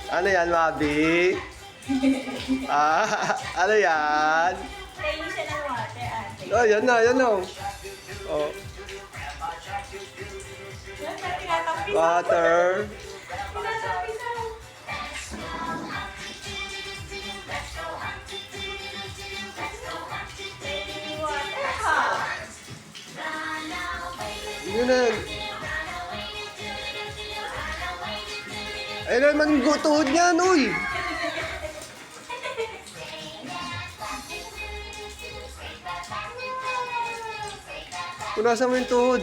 Ano yan, Mabi? Ano yan? Kainin siya ng water, ate. Oh, yan na, yan na. Oh, Yan, tinatapis. water. Tinatapis ako. Kainin yung water, ha? Yun na. Ay naman yung tuhod niyan, uy. Punasan mo yung tuhod.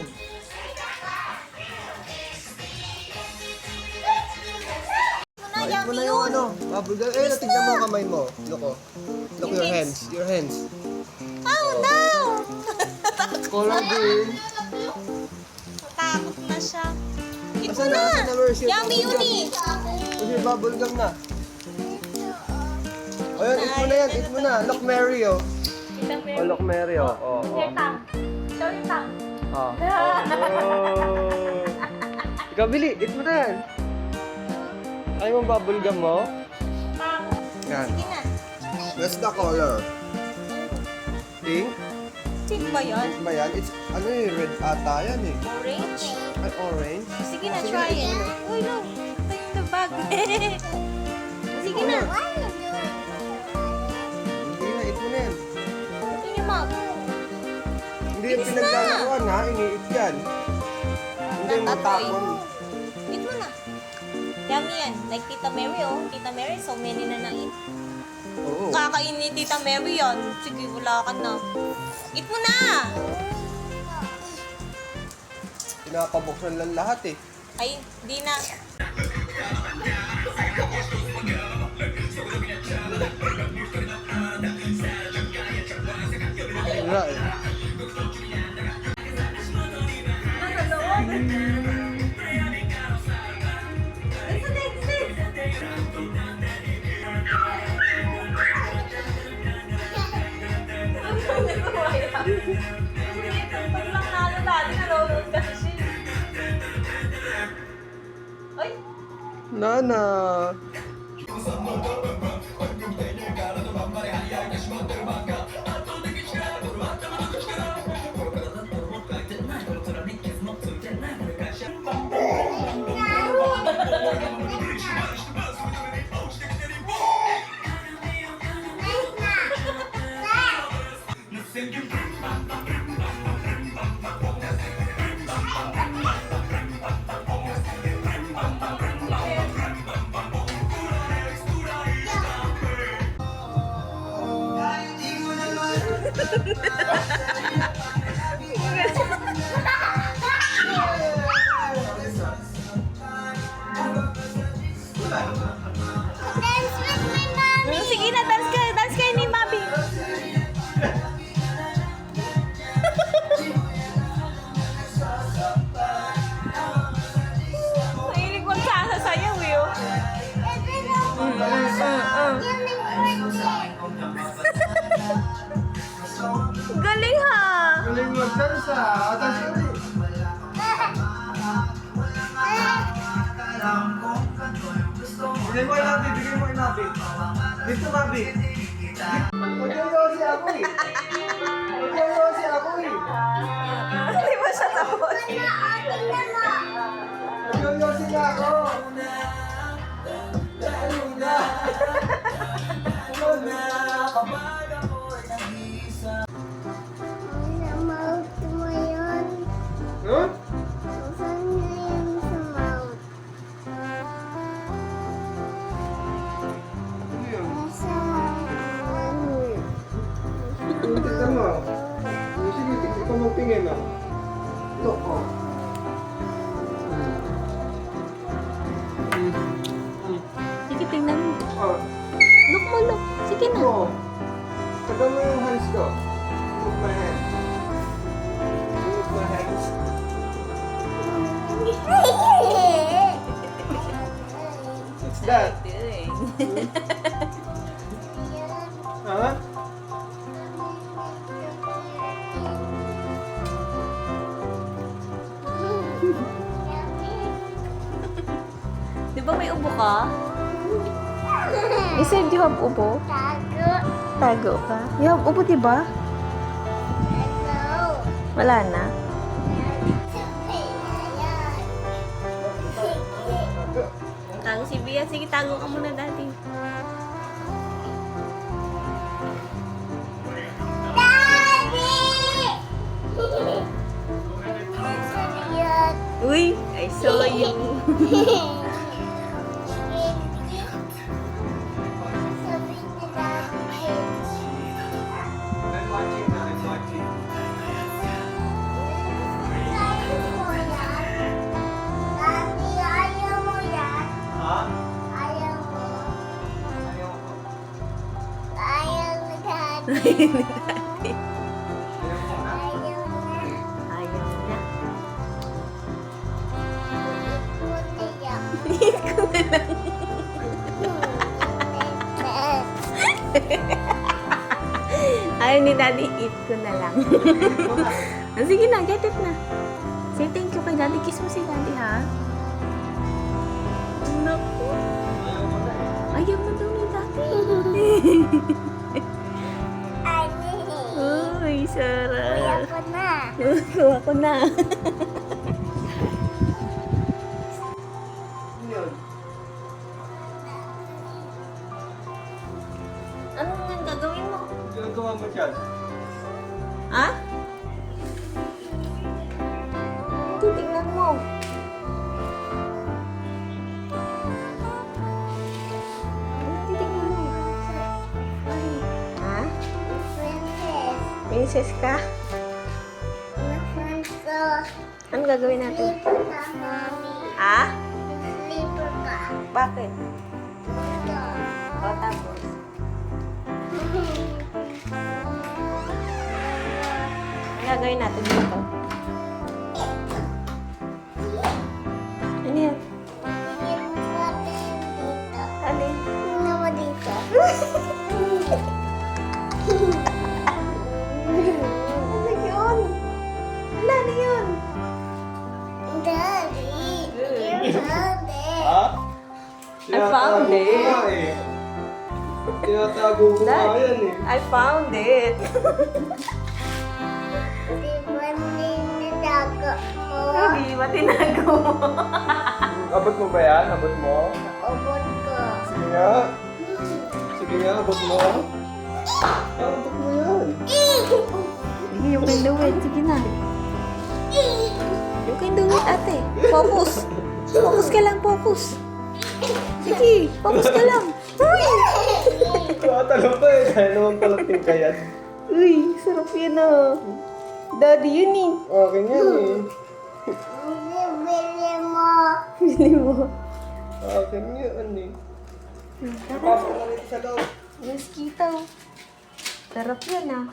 Balik mo na yung ano. Bubble gum. Eh, tignan mo ang kamay mo. Look, oh. Look, your hands. Your hands. Oh, no! Color green. Takot na siya. Ito Asan na! Asan na, Mercy? Yummy uni! Kasi bubble gum na. O yan, eat mo na yan. Eat mo na. Look, Mary, oh. Kita mo Oh, look, Mary, oh. Oh, Your tongue. Show your tongue. oh. Ikaw, Billy. Eat mo na yan. Ayaw mong bubble gum mo? Tongue. Yan. Sige na. What's the color? Pink? Sino ba yan? Ba yan? It's, ano yung red ata yan eh. Orange? Ay, orange. Sige na, Sige try na, it. Uy, no. Ito yung the bag. Sige na. Hindi na, eat mo na yan. Ito yung mug. Hindi yung Bilis na. pinaglalaroan ha, iniit yan. Hindi mo Natatoy. tapon. Eat mo na. Yummy yan. Like Tita Mary, oh. Tita Mary, so many na na-eat. Oo. Kakain ni Tita Mary yan. Sige, wala ka na. Eat mo na! Pinapabuksan lang lahat eh. Ay, di na. Wala eh. Pag lang nalo dati, nanonood kasi siya. Ay! Nana. Sige na, dance kayo. Dance kayo ni Mabi. Mahilig magsasayaw eh, oh. Galing ha! Galing mag-dansa. Dansa ulit. Bigay mo inabi, bigay mo inabi. Dito, Mabi. Magyoyosi ako eh. Magyoyosi ako eh. Hindi ba siya tapos? Magyoyosi na ako. Ano na? Ano na? Kapag ako'y nag-iisa. Huh? Ano yun? Tignan mo. Sige, ikaw magtingin ah. Look, oh. Sige, tingnan mo. Oh. Look mo, look. Sige na. Oh. Tagal mo yung hands ko. Move my hands. Move my hands. What's that? Huh? Di ba may ubo ka? You said you have ubo? Tago ka? You have ubo, diba? Wala na? Tago si Bia. Sige, tago ka muna dati. Uy, I saw you. I'm watching na, I'm watching. Ha? Ayaw ko. Ayaw mo na? Ayaw na. Ayaw ni Daddy, eat ko na lang. Sige na, get it na. Say thank you kay Daddy. Kiss mo si Daddy, ha? Naku. Ayaw mo na eh. Ayaw mo daw ni Daddy. Uy, sarap. Kuha ko na. Ano yun? Ano nga gagawin mo? Ginagawa mo dyan? Ha? Titignan mo. Titignan mo. Ha? Princess ka? Ano gagawin natin? Ha? Bakit? O, tapos? Ano gagawin natin dito? Ano yan? Alin? Ano yun? Wala na yun. Ha? I found Tinatago ko it. nga eh. Tinatago ko nga Dad, yan eh. I found it. Hindi ba tinago mo? Abot mo ba yan? Abot mo? Sige nga. Sige nga, abot mo. Abot mo yan. Sige, you can do it. Sige na. You can do it, ate. Focus. Focus ka lang, focus. Sige, focus ka lang. Uy! Tumatalong ka eh. Kaya naman palating ka yan. Uy, sarap yan ah. Daddy yun eh. Akin yan eh. Bili mo. Akin yan eh. Tara. Pasok na rin sa loob. Mosquito. Sarap yan ah.